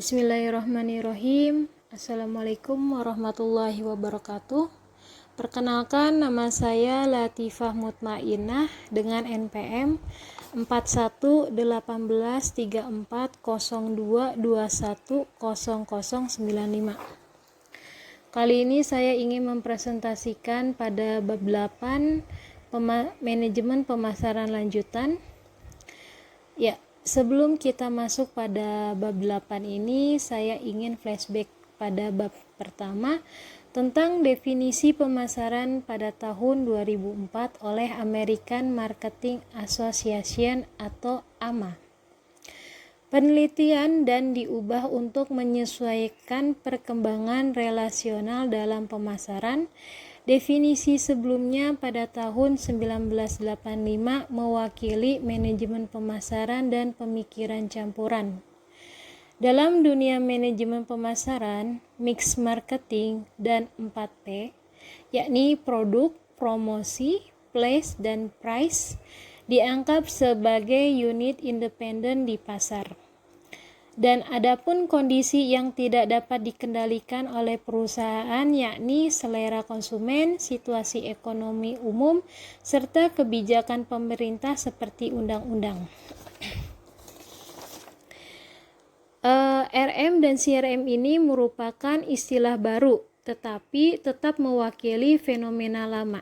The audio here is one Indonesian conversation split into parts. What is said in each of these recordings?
Bismillahirrahmanirrahim. Assalamualaikum warahmatullahi wabarakatuh. Perkenalkan, nama saya Latifah Mutmainnah dengan NPM 41183402210095. Kali ini saya ingin mempresentasikan pada bab 8 manajemen pemasaran lanjutan. Ya, sebelum kita masuk pada bab 8 ini, saya ingin flashback pada bab pertama tentang definisi pemasaran pada tahun 2004 oleh American Marketing Association atau AMA. Penelitian dan diubah untuk menyesuaikan perkembangan relasional dalam pemasaran. Definisi sebelumnya pada tahun 1985 mewakili manajemen pemasaran dan pemikiran campuran. Dalam dunia manajemen pemasaran, mix marketing dan 4P, yakni produk, promosi, place, dan price, dianggap sebagai unit independen di pasar. Dan adapun kondisi yang tidak dapat dikendalikan oleh perusahaan, yakni selera konsumen, situasi ekonomi umum, serta kebijakan pemerintah seperti undang-undang. RM dan CRM ini merupakan istilah baru, tetapi tetap mewakili fenomena lama.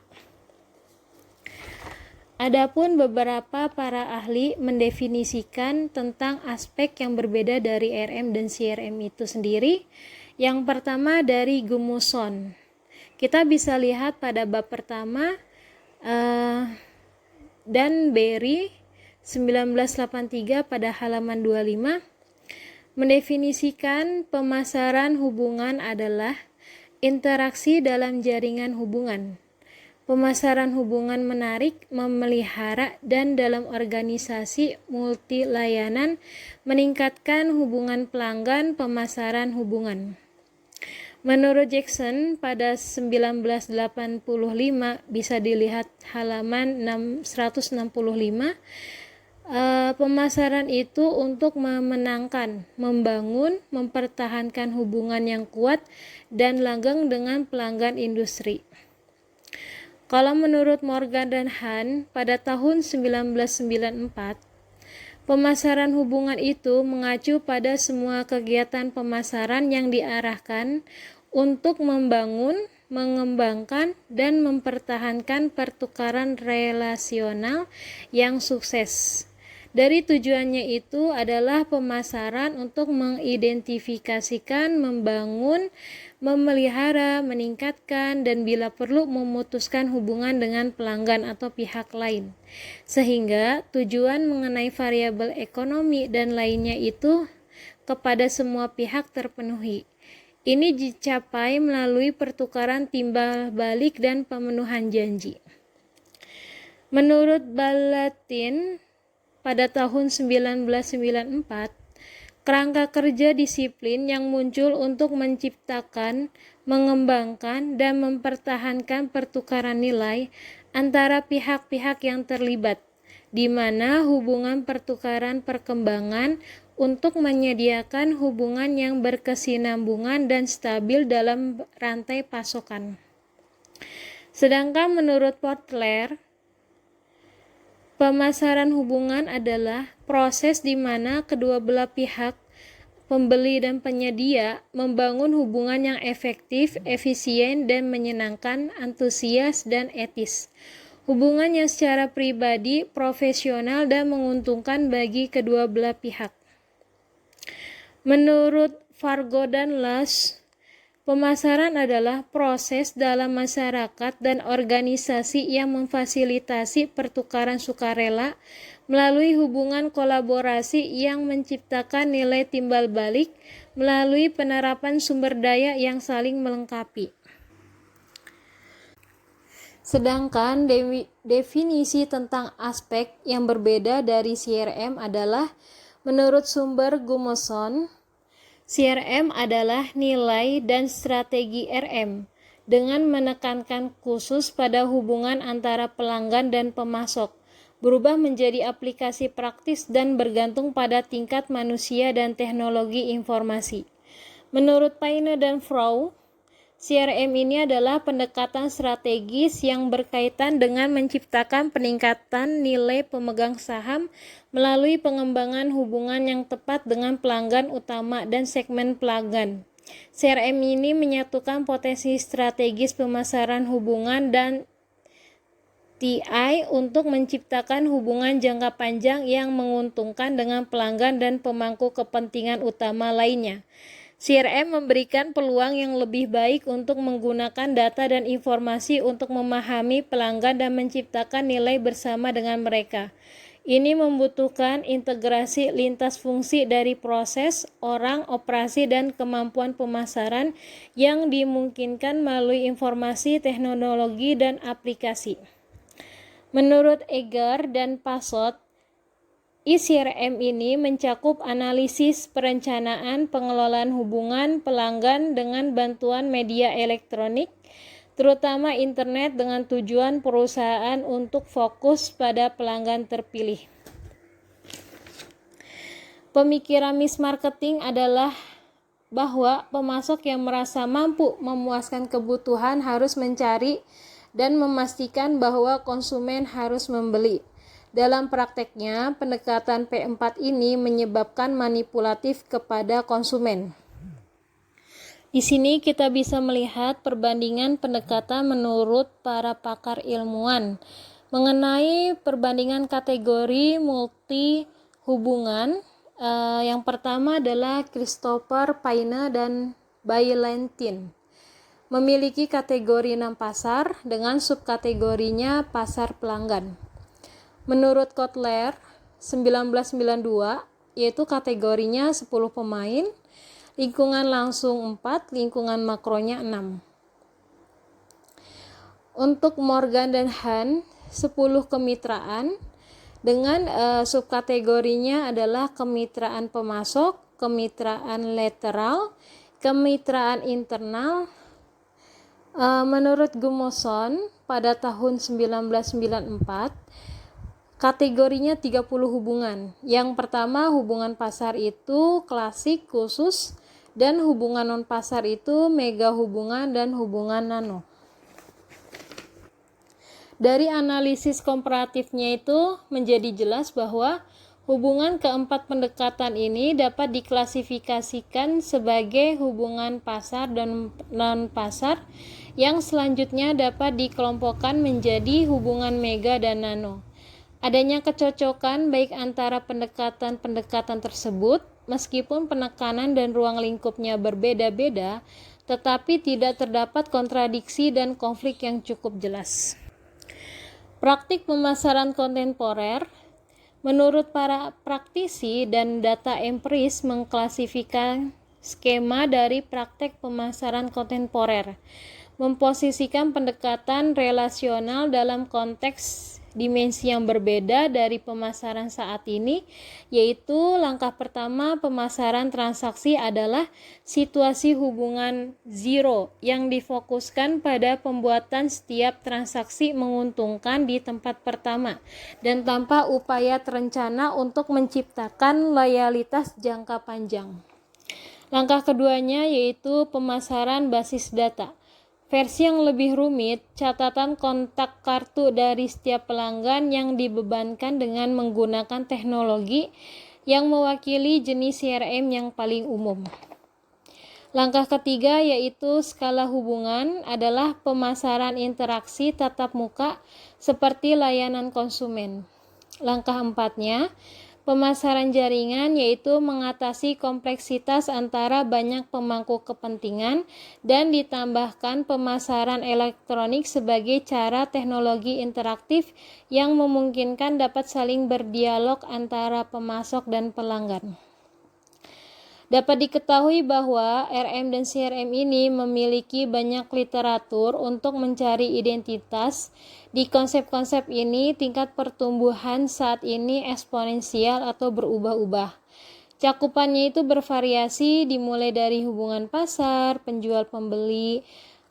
Adapun beberapa para ahli mendefinisikan tentang aspek yang berbeda dari RM dan CRM itu sendiri. Yang pertama dari Gummoson. Kita bisa lihat pada bab pertama dan Berry 1983 pada halaman 25 mendefinisikan pemasaran hubungan adalah interaksi dalam jaringan hubungan. Pemasaran hubungan menarik, memelihara, dan dalam organisasi multi layanan meningkatkan hubungan pelanggan pemasaran hubungan. Menurut Jackson pada 1985 bisa dilihat halaman 165, pemasaran itu untuk memenangkan, membangun, mempertahankan hubungan yang kuat dan langgeng dengan pelanggan industri. Kalau menurut Morgan dan Hahn pada tahun 1994, pemasaran hubungan itu mengacu pada semua kegiatan pemasaran yang diarahkan untuk membangun, mengembangkan, dan mempertahankan pertukaran relasional yang sukses. Dari tujuannya itu adalah pemasaran untuk mengidentifikasikan, membangun, memelihara, meningkatkan, dan bila perlu memutuskan hubungan dengan pelanggan atau pihak lain. Sehingga tujuan mengenai variabel ekonomi dan lainnya itu kepada semua pihak terpenuhi. Ini dicapai melalui pertukaran timbal balik dan pemenuhan janji. Menurut Balatin pada tahun 1994, kerangka kerja disiplin yang muncul untuk menciptakan, mengembangkan, dan mempertahankan pertukaran nilai antara pihak-pihak yang terlibat, di mana hubungan pertukaran perkembangan untuk menyediakan hubungan yang berkesinambungan dan stabil dalam rantai pasokan. Sedangkan menurut Portler, pemasaran hubungan adalah proses di mana kedua belah pihak, pembeli dan penyedia, membangun hubungan yang efektif, efisien, dan menyenangkan, antusias, dan etis. Hubungan yang secara pribadi, profesional, dan menguntungkan bagi kedua belah pihak. Menurut Fargo dan Lush, pemasaran adalah proses dalam masyarakat dan organisasi yang memfasilitasi pertukaran sukarela melalui hubungan kolaborasi yang menciptakan nilai timbal balik melalui penerapan sumber daya yang saling melengkapi. Sedangkan definisi tentang aspek yang berbeda dari CRM adalah menurut sumber Gummoson, CRM adalah nilai dan strategi RM dengan menekankan khusus pada hubungan antara pelanggan dan pemasok, berubah menjadi aplikasi praktis dan bergantung pada tingkat manusia dan teknologi informasi. Menurut Paine dan Frow, CRM ini adalah pendekatan strategis yang berkaitan dengan menciptakan peningkatan nilai pemegang saham melalui pengembangan hubungan yang tepat dengan pelanggan utama dan segmen pelanggan. CRM ini menyatukan potensi strategis pemasaran hubungan dan TI untuk menciptakan hubungan jangka panjang yang menguntungkan dengan pelanggan dan pemangku kepentingan utama lainnya. CRM memberikan peluang yang lebih baik untuk menggunakan data dan informasi untuk memahami pelanggan dan menciptakan nilai bersama dengan mereka. Ini membutuhkan integrasi lintas fungsi dari proses, orang, operasi, dan kemampuan pemasaran yang dimungkinkan melalui informasi, teknologi, dan aplikasi. Menurut Egar dan Pasot, CRM ini mencakup analisis perencanaan pengelolaan hubungan pelanggan dengan bantuan media elektronik, terutama internet dengan tujuan perusahaan untuk fokus pada pelanggan terpilih. Pemikiran mismarketing adalah bahwa pemasok yang merasa mampu memuaskan kebutuhan harus mencari dan memastikan bahwa konsumen harus membeli. Dalam prakteknya, pendekatan P4 ini menyebabkan manipulatif kepada konsumen. Di sini kita bisa melihat perbandingan pendekatan menurut para pakar ilmuwan mengenai perbandingan kategori multi hubungan. Yang pertama adalah Christopher Paine dan Bailentin. Memiliki kategori 6 pasar dengan subkategorinya pasar pelanggan. Menurut Kotler 1992, yaitu kategorinya 10 pemain, lingkungan langsung 4, lingkungan makronya 6. Untuk Morgan dan Han, 10 kemitraan dengan subkategorinya adalah kemitraan pemasok, kemitraan lateral, kemitraan internal. Menurut Gumoson pada tahun 1994, kategorinya 30 hubungan. Yang pertama, hubungan pasar itu klasik, khusus, dan hubungan non-pasar itu mega hubungan dan hubungan nano. Dari analisis komparatifnya itu menjadi jelas bahwa hubungan keempat pendekatan ini dapat diklasifikasikan sebagai hubungan pasar dan non-pasar yang selanjutnya dapat dikelompokkan menjadi hubungan mega dan nano. Adanya kecocokan baik antara pendekatan-pendekatan tersebut, meskipun penekanan dan ruang lingkupnya berbeda-beda, tetapi tidak terdapat kontradiksi dan konflik yang cukup jelas. Praktik pemasaran kontemporer, menurut para praktisi dan data empiris mengklasifikasikan skema dari praktek pemasaran kontemporer, memposisikan pendekatan relasional dalam konteks dimensi yang berbeda dari pemasaran saat ini, yaitu langkah pertama pemasaran transaksi adalah situasi hubungan zero yang difokuskan pada pembuatan setiap transaksi menguntungkan di tempat pertama dan tanpa upaya terencana untuk menciptakan loyalitas jangka panjang. Langkah keduanya yaitu pemasaran basis data. Versi yang lebih rumit, catatan kontak kartu dari setiap pelanggan yang dibebankan dengan menggunakan teknologi yang mewakili jenis CRM yang paling umum. Langkah ketiga yaitu skala hubungan adalah pemasaran interaksi tatap muka seperti layanan konsumen. Langkah empatnya, pemasaran jaringan yaitu mengatasi kompleksitas antara banyak pemangku kepentingan dan ditambahkan pemasaran elektronik sebagai cara teknologi interaktif yang memungkinkan dapat saling berdialog antara pemasok dan pelanggan. Dapat diketahui bahwa RM dan CRM ini memiliki banyak literatur untuk mencari identitas. Di konsep-konsep ini, tingkat pertumbuhan saat ini eksponensial atau berubah-ubah. Cakupannya itu bervariasi dimulai dari hubungan pasar, penjual pembeli,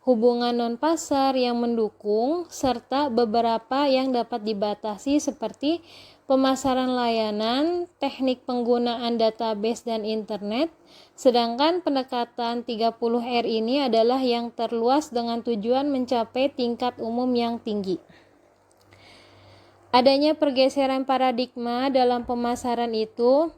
hubungan non-pasar yang mendukung, serta beberapa yang dapat dibatasi seperti pemasaran layanan, teknik penggunaan database dan internet, sedangkan pendekatan 30R ini adalah yang terluas dengan tujuan mencapai tingkat umum yang tinggi. Adanya pergeseran paradigma dalam pemasaran itu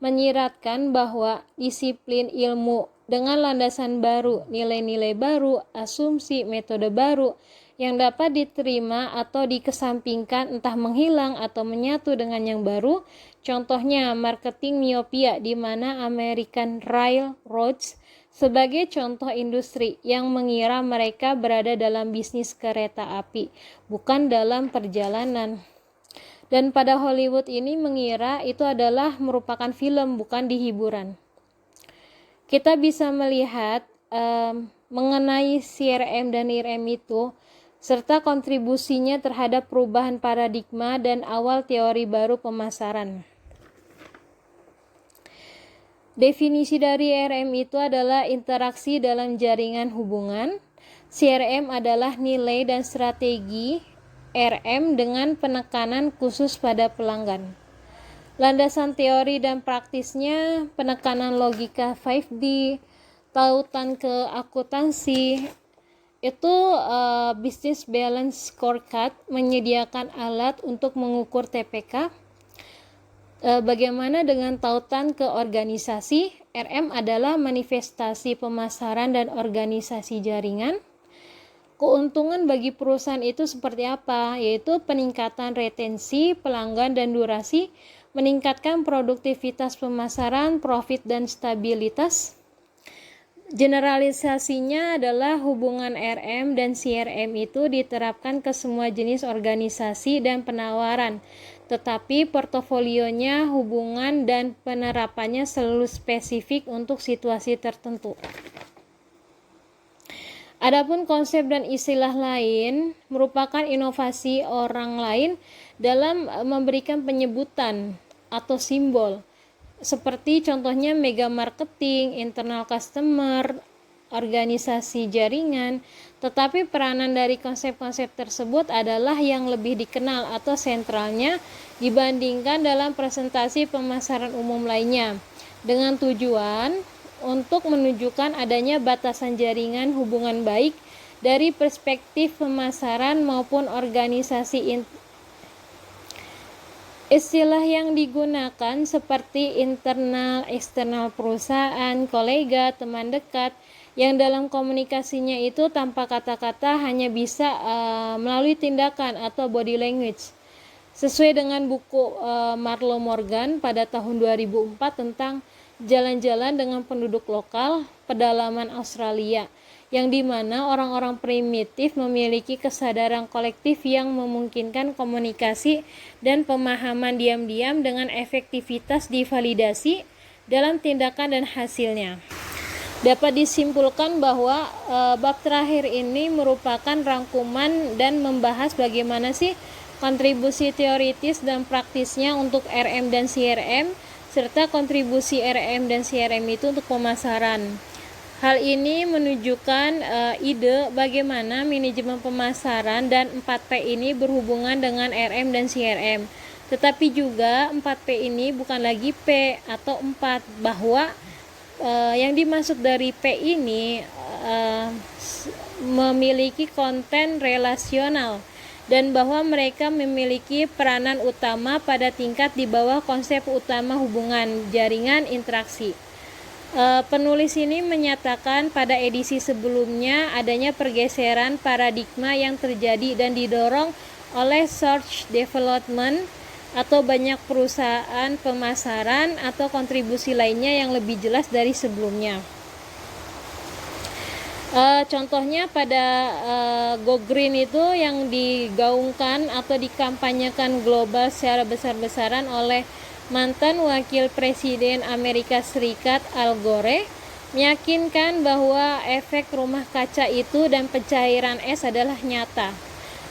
menyiratkan bahwa disiplin ilmu dengan landasan baru, nilai-nilai baru, asumsi, metode baru yang dapat diterima atau dikesampingkan entah menghilang atau menyatu dengan yang baru. Contohnya marketing miopia di mana American Railroads sebagai contoh industri yang mengira mereka berada dalam bisnis kereta api, bukan dalam perjalanan. Dan pada Hollywood ini mengira itu adalah merupakan film, bukan di hiburan. Kita bisa melihat mengenai CRM dan IRM itu, serta kontribusinya terhadap perubahan paradigma dan awal teori baru pemasaran. Definisi dari IRM itu adalah interaksi dalam jaringan hubungan. CRM adalah nilai dan strategi RM dengan penekanan khusus pada pelanggan. Landasan teori dan praktisnya penekanan logika 5D, tautan ke akuntansi, itu Business Balance Scorecard menyediakan alat untuk mengukur TPK. Bagaimana dengan tautan ke organisasi? RM adalah manifestasi pemasaran dan organisasi jaringan. Keuntungan bagi perusahaan itu seperti apa? Yaitu peningkatan retensi, pelanggan, dan durasi, meningkatkan produktivitas pemasaran, profit, dan stabilitas. Generalisasinya adalah hubungan RM dan CRM itu diterapkan ke semua jenis organisasi dan penawaran, tetapi portofolionya, hubungan, dan penerapannya selalu spesifik untuk situasi tertentu. Adapun konsep dan istilah lain merupakan inovasi orang lain dalam memberikan penyebutan atau simbol, seperti contohnya mega marketing, internal customer, organisasi jaringan, tetapi peranan dari konsep-konsep tersebut adalah yang lebih dikenal atau sentralnya dibandingkan dalam presentasi pemasaran umum lainnya, dengan tujuan untuk menunjukkan adanya batasan jaringan hubungan baik dari perspektif pemasaran maupun organisasi. Istilah yang digunakan seperti internal, eksternal perusahaan, kolega, teman dekat, yang dalam komunikasinya itu tanpa kata-kata hanya bisa melalui tindakan atau body language. Sesuai dengan buku Marlo Morgan pada tahun 2004 tentang jalan-jalan dengan penduduk lokal pedalaman Australia, yang dimana orang-orang primitif memiliki kesadaran kolektif yang memungkinkan komunikasi dan pemahaman diam-diam dengan efektivitas divalidasi dalam tindakan dan hasilnya. Dapat disimpulkan bahwa bab terakhir ini merupakan rangkuman dan membahas bagaimana sih kontribusi teoritis dan praktisnya untuk RM dan CRM, serta kontribusi RM dan CRM itu untuk pemasaran. Hal ini menunjukkan ide bagaimana manajemen pemasaran dan 4P ini berhubungan dengan RM dan CRM. Tetapi juga 4P ini bukan lagi P atau 4, bahwa yang dimaksud dari P ini memiliki konten relasional, dan bahwa mereka memiliki peranan utama pada tingkat di bawah konsep utama hubungan jaringan interaksi. Penulis ini menyatakan pada edisi sebelumnya adanya pergeseran paradigma yang terjadi dan didorong oleh search development atau banyak perusahaan pemasaran atau kontribusi lainnya yang lebih jelas dari sebelumnya. Contohnya pada Go Green itu yang digaungkan atau dikampanyekan global secara besar-besaran oleh mantan wakil presiden Amerika Serikat Al Gore, meyakinkan bahwa efek rumah kaca itu dan pencairan es adalah nyata.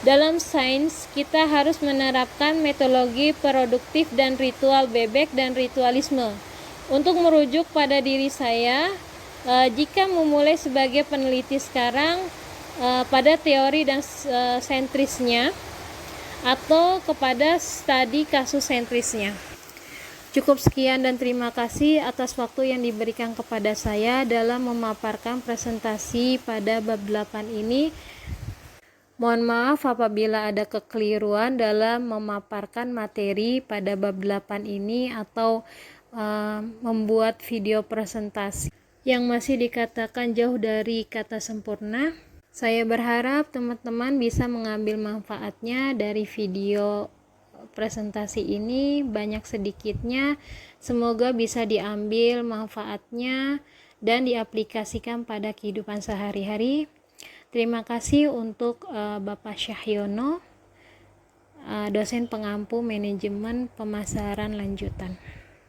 Dalam sains, kita harus menerapkan metodologi produktif dan ritual bebek dan ritualisme. Untuk merujuk pada diri saya, jika memulai sebagai peneliti sekarang, pada teori dan sentrisnya atau kepada studi kasus sentrisnya. Cukup sekian dan terima kasih atas waktu yang diberikan kepada saya dalam memaparkan presentasi pada bab 8 ini. Mohon maaf apabila ada kekeliruan dalam memaparkan materi pada bab 8 ini atau membuat video presentasi yang masih dikatakan jauh dari kata sempurna. Saya berharap teman-teman bisa mengambil manfaatnya dari video presentasi ini banyak sedikitnya. Semoga bisa diambil manfaatnya dan diaplikasikan pada kehidupan sehari-hari. Terima kasih untuk Bapak Syahyono, dosen pengampu manajemen pemasaran lanjutan.